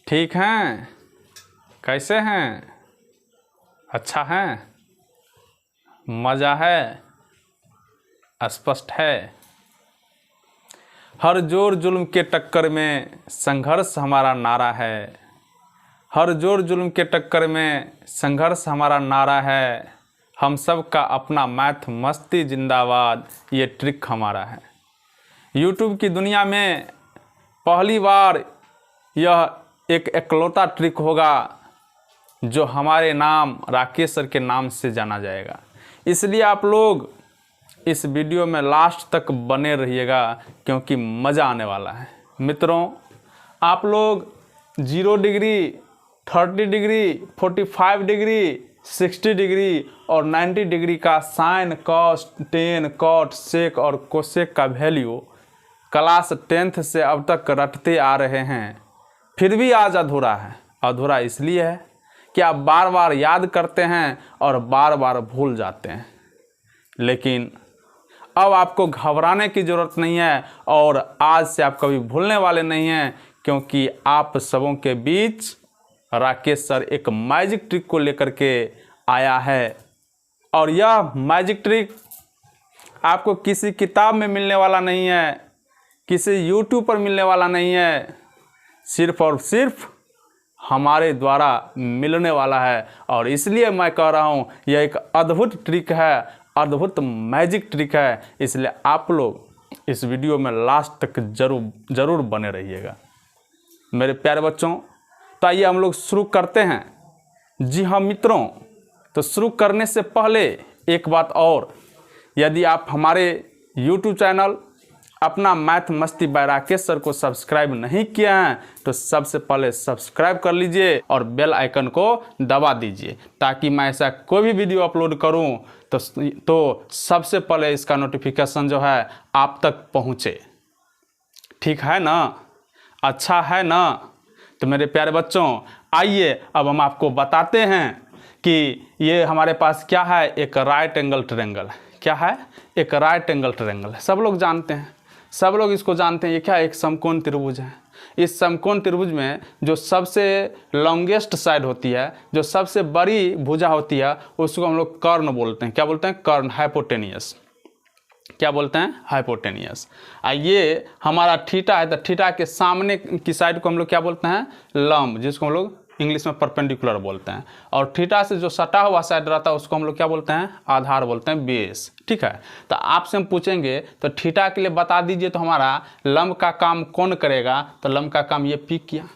ठीक हैं? कैसे हैं? अच्छा है? मज़ा है? स्पष्ट है? हर जोर जुल्म के टक्कर में संघर्ष हमारा नारा है। हर जोर जुल्म के टक्कर में संघर्ष हमारा नारा है। हम सब का अपना मैथ मस्ती जिंदाबाद, ये ट्रिक हमारा है। यूट्यूब की दुनिया में पहली बार यह एक इकलौता ट्रिक होगा जो हमारे नाम राकेश सर के नाम से जाना जाएगा। इसलिए आप लोग इस वीडियो में लास्ट तक बने रहिएगा क्योंकि मज़ा आने वाला है। मित्रों, आप लोग 0 डिग्री, 30 डिग्री, 45 डिग्री, 60 डिग्री और 90 डिग्री का साइन, कॉस, टेन, कॉट, सेक और कोसेक का वैल्यू क्लास 10th से अब तक रटते आ रहे हैं, फिर भी आज अधूरा है। अधूरा इसलिए है कि आप बार बार याद करते हैं और बार बार भूल जाते हैं। लेकिन अब आपको घबराने की ज़रूरत नहीं है और आज से आप कभी भूलने वाले नहीं हैं, क्योंकि आप सबों के बीच राकेश सर एक मैजिक ट्रिक को लेकर के आया है। और यह मैजिक ट्रिक आपको किसी किताब में मिलने वाला नहीं है, किसी यूट्यूब पर मिलने वाला नहीं है, सिर्फ और सिर्फ हमारे द्वारा मिलने वाला है। और इसलिए मैं कह रहा हूँ यह एक अद्भुत ट्रिक है, अद्भुत मैजिक ट्रिक है। इसलिए आप लोग इस वीडियो में लास्ट तक ज़रूर बने रहिएगा मेरे प्यारे बच्चों। तो आइए हम लोग शुरू करते हैं। जी हाँ मित्रों, तो शुरू करने से पहले एक बात और, यदि आप हमारे YouTube चैनल अपना मैथ मस्ती बाय राकेश सर को सब्सक्राइब नहीं किया हैं तो सबसे पहले सब्सक्राइब कर लीजिए और बेल आइकन को दबा दीजिए, ताकि मैं ऐसा कोई भी वीडियो अपलोड करूं तो सबसे पहले इसका नोटिफिकेशन जो है आप तक पहुंचे। ठीक है ना? अच्छा है ना? तो मेरे प्यारे बच्चों, आइए अब हम आपको बताते हैं कि ये हमारे पास क्या है। एक राइट एंगल ट्रायंगल। क्या है? एक राइट एंगल ट्रायंगल। सब लोग जानते हैं, सब लोग इसको जानते हैं। ये क्या है? एक समकोण त्रिभुज है। इस समकोण त्रिभुज में जो सबसे लॉन्गेस्ट साइड होती है, जो सबसे बड़ी भुजा होती है, उसको हम लोग कर्ण बोलते हैं। क्या बोलते हैं? कर्ण, हाइपोटेनियस। क्या बोलते हैं? हाइपोटेनियस। ये हमारा थीटा है, तो थीटा के सामने की साइड को हम लोग क्या बोलते हैं? लंब, जिसको हम लोग इंग्लिश में परपेंडिकुलर बोलते हैं। और थीटा से जो सटा हुआ साइड रहता है उसको हम लोग क्या बोलते हैं? आधार बोलते हैं, बेस। ठीक है। तो आपसे हम पूछेंगे तो थीटा के लिए बता दीजिए, तो हमारा लंब का काम कौन करेगा? तो लंब का काम ये पी किया।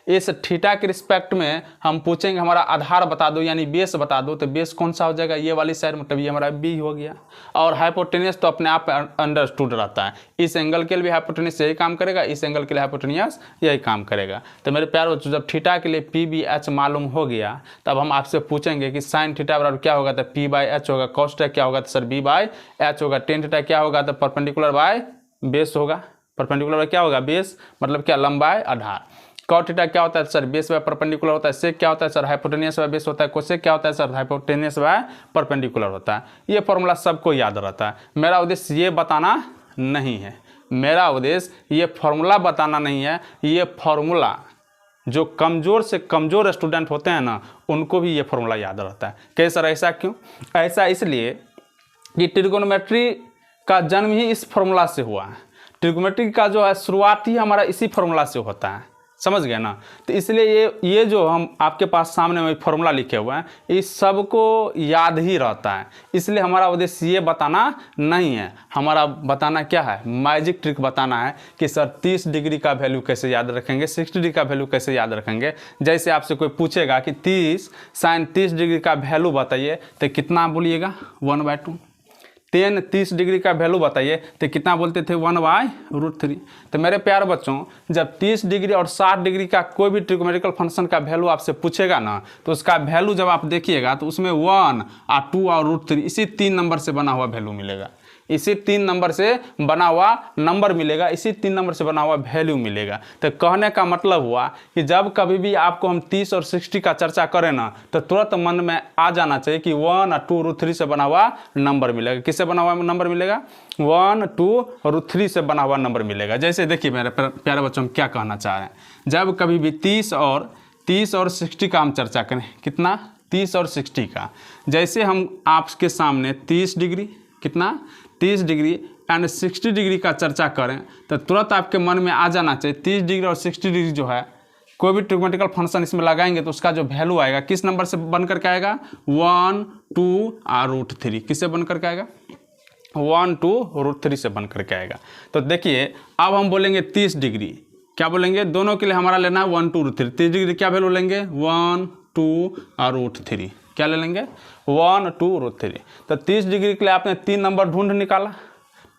इस थीटा के रिस्पेक्ट में हम पूछेंगे हमारा आधार बता दो, यानी बेस बता दो। तो बेस कौन सा हो जाएगा? ये वाली साइड, मतलब ये हमारा बी हो गया। और हाइपोटेनियस तो अपने आप अंडरस्टूड रहता है। इस एंगल के लिए भी हाइपोटेनियस यही काम करेगा, इस एंगल के लिए हाइपोटेनियस यही काम करेगा। तो मेरे प्यारे बच्चों, जब थीटा के लिए पी बी एच मालूम हो गया, तब हम आपसे पूछेंगे कि साइन थीटा बराबर क्या होगा? तो पी बाई एच होगा। कॉस थीटा क्या होगा? तो सर बी बाई एच होगा। टेन थीटा क्या होगा? तो परपेंडिकुलर बाय बेस होगा। परपेंडिकुलर बाय क्या होगा? बेस, मतलब क्या? लंबाई आधार। कॉट थीटा क्या होता है? सर बेस बाय परपेंडिकुलर होता है। सेक क्या होता है? सर हाइपोटेनियस बाय बेस होता है। कोसेक क्या होता है? सर हाइपोटेनियस बाय परपेंडिकुलर होता है। ये फॉर्मूला सबको याद रहता है। मेरा उद्देश्य ये बताना नहीं है, मेरा उद्देश्य ये फॉर्मूला बताना नहीं है। ये फॉर्मूला जो कमज़ोर से कमज़ोर स्टूडेंट होते हैं ना, उनको भी ये फॉर्मूला याद रहता है। कैसे सर? ऐसा क्यों? ऐसा इसलिए कि ट्रिगोनोमेट्री का जन्म ही इस फॉर्मूला से हुआ है। ट्रिगोनोमेट्री का जो है शुरुआत ही हमारा इसी फॉर्मूला से होता है। समझ गए ना? तो इसलिए ये जो हम आपके पास सामने में फॉर्मूला लिखे हुए हैं, इस सबको याद ही रहता है। इसलिए हमारा उद्देश्य ये बताना नहीं है। हमारा बताना क्या है? मैजिक ट्रिक बताना है कि सर 30 डिग्री का वैल्यू कैसे याद रखेंगे, 60 डिग्री का वैल्यू कैसे याद रखेंगे। जैसे आपसे कोई पूछेगा कि 30 साइन 30 डिग्री का वैल्यू बताइए, तो कितना बोलिएगा? 1/2। 30 डिग्री का वैल्यू बताइए, तो कितना बोलते थे? 1/√3। तो मेरे प्यारे बच्चों, जब 30 डिग्री और 60 डिग्री का कोई भी ट्रिगोनोमेट्रिकल फंक्शन का वैल्यू आपसे पूछेगा ना, तो उसका वैल्यू जब आप देखिएगा तो उसमें 1 और 2 और √3 इसी 3 नंबर से बना हुआ वैल्यू मिलेगा। इसी 3 नंबर से बना हुआ नंबर मिलेगा, इसी 3 नंबर से बना हुआ वैल्यू मिलेगा। तो कहने का मतलब हुआ कि जब कभी भी आपको हम 30 और 60 का चर्चा करें ना, तो तुरंत मन में आ जाना चाहिए कि 1 और 2 √3 से बना हुआ नंबर मिलेगा। किससे बना हुआ नंबर मिलेगा? 1, 2 और 3 से बना हुआ नंबर मिलेगा। जैसे देखिए मेरे प्यारे बच्चों, हम क्या कहना चाह रहे हैं। जब कभी भी 30 और 60 का हम चर्चा करें, कितना 30 और 60 का, जैसे हम आपके सामने 30 डिग्री, कितना 30 डिग्री एंड 60 डिग्री का चर्चा करें तो तुरंत आपके मन में आ जाना चाहिए 30 डिग्री और 60 डिग्री जो है कोई भी ट्रिग्नोमेट्रिकल फंक्शन इसमें लगाएंगे तो उसका जो वैल्यू आएगा किस नंबर से बन करके आएगा, 1, 2 और √3। किससे बन करके आएगा, 1, 2 √3 से बन करके आएगा। तो देखिए अब हम बोलेंगे 30 डिग्री, क्या बोलेंगे, दोनों के लिए हमारा लेना है 1, 2 √3। 30 डिग्री क्या वैल्यू लेंगे, 1, 2 और √3। क्या ले लेंगे, 1, 2 √3। तो 30 डिग्री के लिए आपने 3 नंबर ढूंढ निकाला,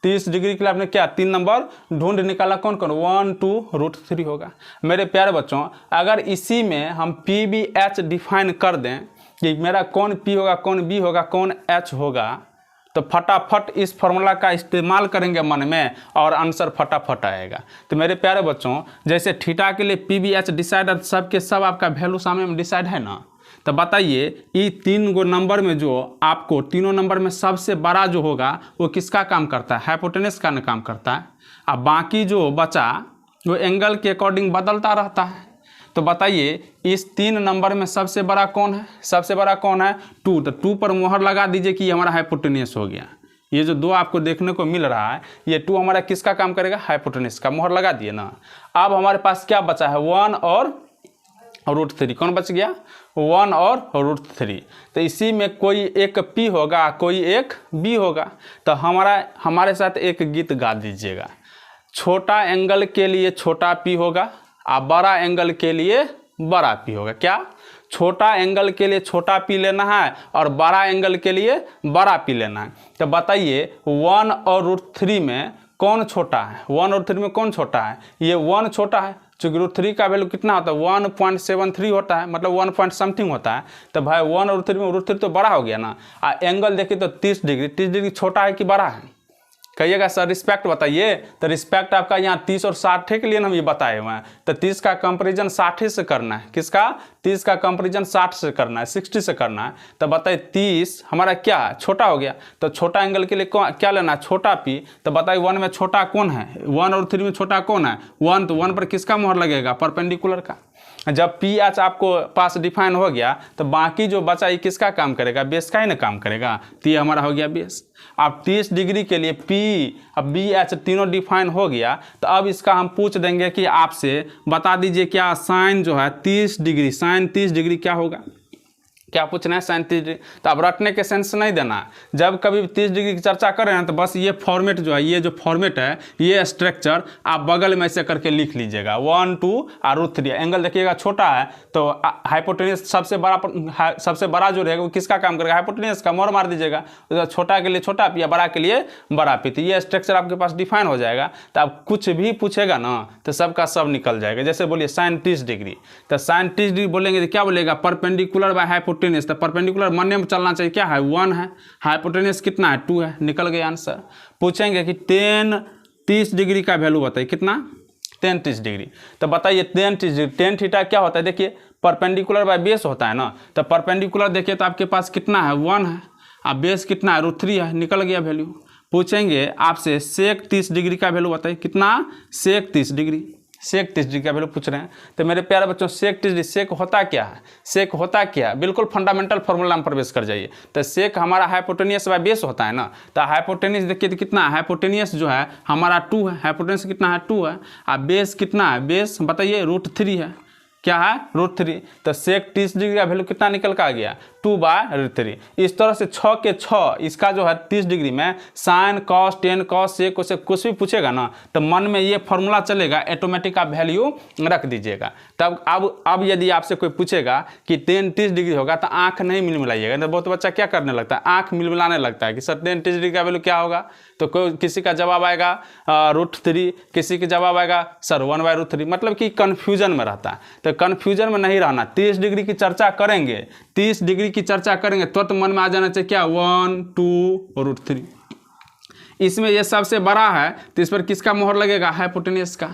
30 डिग्री के लिए आपने क्या 3 नंबर ढूंढ निकाला, कौन कौन, 1, 2 √3 होगा। मेरे प्यारे बच्चों अगर इसी में हम PBH डिफाइन कर दें कि मेरा कौन P होगा, कौन B होगा, कौन H होगा, तो फटाफट इस फॉर्मूला का इस्तेमाल करेंगे मन में और आंसर फटाफट आएगा। तो मेरे प्यारे बच्चों जैसे थीटा के लिए PBH डिसाइड, सब के सब आपका वैल्यू सामने में डिसाइड है ना। तो बताइए ये 3 गो नंबर में जो आपको तीनों नंबर में सबसे बड़ा जो होगा वो किसका काम करता है, हाइपोटेनस का काम करता है। अब बाकी जो बचा वो एंगल के अकॉर्डिंग बदलता रहता है। तो बताइए इस 3 नंबर में सबसे बड़ा कौन है, सबसे बड़ा कौन है, 2। तो 2 पर मोहर लगा दीजिए कि हमारा हाइपोटेनस हो गया। ये जो 2 आपको देखने को मिल रहा है ये 2 हमारा किसका काम करेगा, हाइपोटेनस का, मोहर लगा दिए ना। अब हमारे पास क्या बचा है, 1 और √3। कौन बच गया, 1 और √3। तो इसी में कोई एक P होगा, कोई एक B होगा। तो हमारे साथ एक गीत गा दीजिएगा, छोटा एंगल के लिए छोटा P होगा और बड़ा एंगल के लिए बड़ा P होगा। क्या, छोटा एंगल के लिए छोटा P लेना है और बड़ा एंगल के लिए बड़ा P लेना है। तो बताइए 1 और √3 में कौन छोटा है, 1 और 3 में कौन छोटा है, ये 1 छोटा है। चूँकि √3 का वैल्यू कितना होता है, 1.73 होता है, मतलब 1 पॉइंट समथिंग होता है। तो भाई 1 और 3 में √3 तो बड़ा हो गया ना। एंगल देखिए तो 30 डिग्री छोटा है कि बड़ा है, कहिएगा सर रिस्पेक्ट बताइए। तो रिस्पेक्ट आपका यहाँ 30 और 60 के लिए हम ये बताए हुए हैं। तो 30 का कंपेरिजन 60 से करना है, किसका, 30 का कंपेरिजन 60 से करना है, 60 से करना है। तो बताइए 30 हमारा क्या है, छोटा हो गया। तो छोटा एंगल के लिए क्या लेना है, छोटा P। तो बताइए 1 में छोटा कौन है, 1 और 3 में छोटा कौन है, 1। तो 1 पर किसका मोहर लगेगा, परपेंडिकुलर का। जब PH आपको पास डिफाइन हो गया तो बाकी जो बचा ये किसका काम करेगा, बेस का ही ना काम करेगा। तो ये हमारा हो गया बेस। अब 30 डिग्री के लिए P अब BH तीनों डिफाइन हो गया। तो अब इसका हम पूछ देंगे कि आपसे बता दीजिए क्या साइन जो है 30 डिग्री, साइन 30 डिग्री क्या होगा, क्या पूछना है, साइन 30 डिग्री। तो अब रटने के सेंस नहीं देना। जब कभी 30 डिग्री की चर्चा कर रहे हैं तो बस ये फॉर्मेट जो है, ये जो फॉर्मेट है, ये स्ट्रक्चर आप बगल में ऐसे करके लिख लीजिएगा, 1, 2 और √3। एंगल देखिएगा छोटा है तो हाइपोटेनस सबसे बड़ा जो रहेगा वो किसका काम करेगा, हाइपोटेनस का, मोहर मार दीजिएगा। तो छोटा के लिए छोटा P, बड़ा के लिए बड़ा P। तो ये स्ट्रक्चर आपके पास डिफाइन हो जाएगा। तो आप कुछ भी पूछेगा ना तो सबका सब निकल जाएगा। जैसे बोलिए साइन 30 डिग्री, तो साइन 30 डिग्री बोलेंगे तो क्या बोलेगा, परपेंडिकुलर बाय हाइपोटेनस। तो परपेंडिकुलर मन में चलना चाहिए, क्या है, 1 है, हाइपोटेनस कितना है, 2 है, निकल गया आंसर। पूछेंगे कि tan 30 डिग्री का वैल्यू बताइए, कितना, tan 30 डिग्री। तो बताइए tan 30 डिग्री, tan थीटा क्या होता है, देखिए परपेंडिकुलर बाय बेस होता है ना। तो परपेंडिकुलर देखिए तो आपके पास कितना है, 1 है, अब बेस कितना है, √3 है, निकल गया वैल्यू। पूछेंगे आपसे सेक 30 डिग्री का वैल्यू बताइए, कितना, सेक 30 डिग्री, सेक 30 डिग्री का वैल्यू पूछ रहे हैं। तो मेरे प्यारे बच्चों सेक 30 डिग्री, सेक होता क्या है, सेक होता क्या है, बिल्कुल फंडामेंटल फॉर्मूला में प्रवेश कर जाइए। तो सेक हमारा हाइपोटेनियस बाय बेस होता है ना। तो हाइपोटेनियस देखिए तो कितना है, हाइपोटेनियस जो है हमारा 2 है, हाइपोटेनियस कितना है, 2 है। और बेस कितना है, बेस बताइए √3 है, क्या है, √3। तो सेक 30 डिग्री का वैल्यू कितना निकल का आ गया, 2/√3। इस तरह से 6 के 6 इसका जो है 30 डिग्री में sine cos tan cos sec उसे कुछ भी पूछेगा ना तो मन में ये फॉर्मूला चलेगा, ऑटोमेटिक आप वैल्यू रख दीजिएगा। तब अब यदि आपसे कोई पूछेगा कि tan 30 डिग्री होगा तो आँख नहीं मिलाइएगा। तो बहुत बच्चा क्या करने लगता है, आँख मिलाने लगता है कि सर tan 30 डिग्री का वैल्यू क्या होगा। तो कोई किसी का जवाब आएगा √3, किसी का जवाब आएगा सर 1/√3, मतलब कि कन्फ्यूजन में रहता है। तो कन्फ्यूजन में नहीं रहना, 30 डिग्री की चर्चा करेंगे, 30 डिग्री की चर्चा करेंगे तो मन में आ जाना चाहिए क्या, 1, 2 और √3। इसमें ये सबसे बड़ा है तो इस पर किसका मोहर लगेगा, हाइपोटेनस का।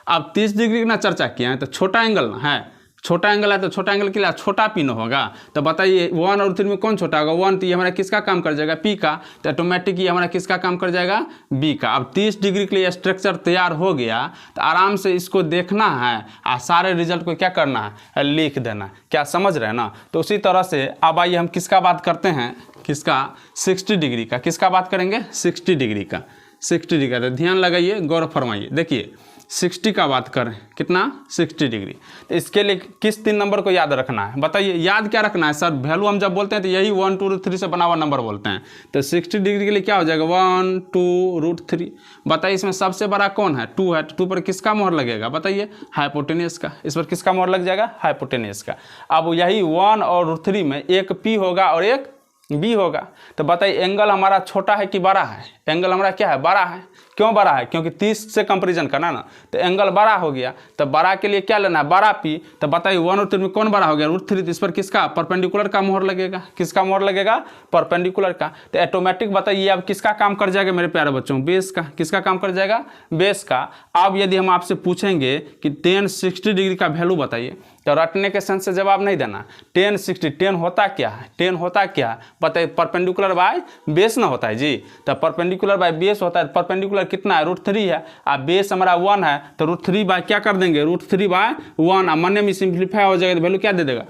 अब 30 डिग्री की ना चर्चा किया है तो छोटा एंगल ना है, छोटा एंगल है तो छोटा एंगल के लिए छोटा पी न होगा। तो बताइए 1 और 3 में कौन छोटा होगा? 1। तो ये हमारा किसका काम कर जाएगा? पी का। तो ऑटोमेटिक ये हमारा किसका काम कर जाएगा? बी का। अब 30 डिग्री के लिए स्ट्रक्चर तैयार हो गया, तो आराम से इसको देखना है और सारे रिजल्ट को क्या करना है? लिख देना। क्या समझ रहे हैं ना? तो उसी तरह से अब आइए हम किसका बात करते हैं? किसका? 60 डिग्री का। किसका बात करेंगे? 60 डिग्री का। 60 डिग्री का। तो ध्यान लगाइए, गौर फरमाइए। देखिए 60 का बात करें, कितना? 60 डिग्री। तो इसके लिए किस 3 नंबर को याद रखना है? बताइए, याद क्या रखना है सर? वैल्यू हम जब बोलते हैं तो यही 1 2 3 से बना हुआ नंबर बोलते हैं। तो 60 डिग्री के लिए क्या हो जाएगा? 1 2 √3। बताइए इसमें सबसे बड़ा कौन है? 2 है। 2 पर किसका मोहर लगेगा? बताइए, हाइपोटेन्यूस का। इस पर किसका मोहर लग जाएगा? हाइपोटेन्यूस का। अब यही 1 और √3 में एक पी होगा और एक बी होगा। तो बताइए एंगल हमारा छोटा है कि बड़ा है? एंगल हमारा क्या है? बड़ा है। क्यों बड़ा है? क्योंकि 30 से कंपेरिजन करना ना, तो एंगल बड़ा हो गया। तो बड़ा के लिए क्या लेना है? बड़ा पी। तो बताइए 1 और 3 में कौन बड़ा हो गया? √3। तो इस पर किसका? परपेंडिकुलर का मोहर लगेगा। किसका मोहर लगेगा? परपेंडिकुलर का। तो ऑटोमेटिक बताइए अब किसका काम कर जाएगा मेरे प्यारे बच्चों? बेस का। किसका काम कर जाएगा? बेस का। अब यदि हम आपसे पूछेंगे कि tan 60 डिग्री का वैल्यू बताइए, तो रटने के सेंस से जवाब नहीं देना। tan 60, tan होता क्या है? tan होता क्या है? बताइए, परपेंडिकुलर बाय बेस ना होता है जी। तो परपेंडिकुलर बाय बेस होता है। परपेंडिकुलर कितना है? √3 है। अब बेस हमारा 1 है, तो √3 बाय क्या कर देंगे? √3/1। अब मन में सिंप्लीफाई हो जाएगा तो वैल्यू क्या दे देगा?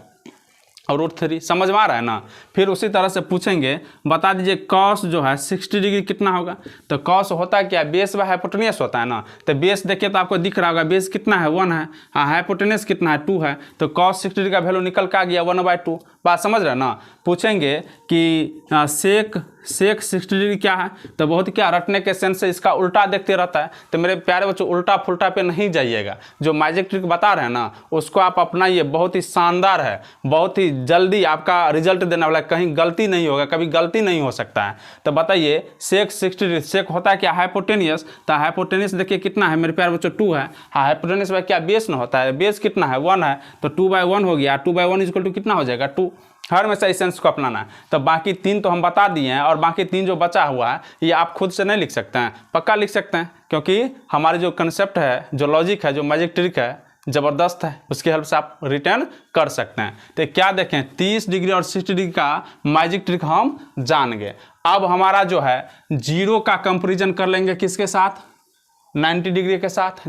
और √3। समझ में आ रहा है ना? फिर उसी तरह से पूछेंगे, बता दीजिए कॉस जो है 60 डिग्री कितना होगा? तो कॉस होता क्या है? बेस बाय हाइपोटेन्यूस होता है ना। तो बेस देखिए तो आपको दिख रहा होगा, बेस कितना है? 1 है। हाँ, हाइपोटेन्यूस कितना है? 2 है। तो कॉस 60 डिग्री का वैल्यू निकल के आ गया 1/2। बात समझ रहे हैं ना? पूछेंगे कि सेक 60 डिग्री क्या है? तो बहुत क्या रटने के सेंस से इसका उल्टा देखते रहता है। तो मेरे प्यारे बच्चों, उल्टा फुल्टा पे नहीं जाइएगा। जो मैजिक ट्रिक बता रहे हैं ना, उसको आप अपनाइए। बहुत ही शानदार है, बहुत ही जल्दी आपका रिजल्ट देने वाला है। कहीं गलती नहीं होगा, कभी गलती नहीं हो सकता है। तो बताइए सेक 60 डिग्री, सेक होता है क्या? हाइपोटेन्यूस। तो हाइपोटेन्यूस देखिए कितना है मेरे प्यारे बच्चों? 2 है। हाइपोटेन्यूस बाय क्या? बेस ना होता है। बेस कितना है? 1 है। तो 2/1 हो गया। 2/1 इक्वल टू कितना हो जाएगा? 2। हर में सही सेंस को अपनाना है। तो बाकी 3 तो हम बता दिए हैं, और बाकी 3 जो बचा हुआ है ये आप खुद से नहीं लिख सकते हैं, पक्का लिख सकते हैं, क्योंकि हमारे जो कंसेप्ट है, जो लॉजिक है, जो मैजिक ट्रिक है, ज़बरदस्त है। उसकी हेल्प से आप रिटर्न कर सकते हैं। तो क्या देखें, 30 डिग्री और 60 डिग्री का मैजिक ट्रिक हम जान गए। अब हमारा जो है 0 का कंपेरिजन कर लेंगे किसके साथ? 90 डिग्री के साथ।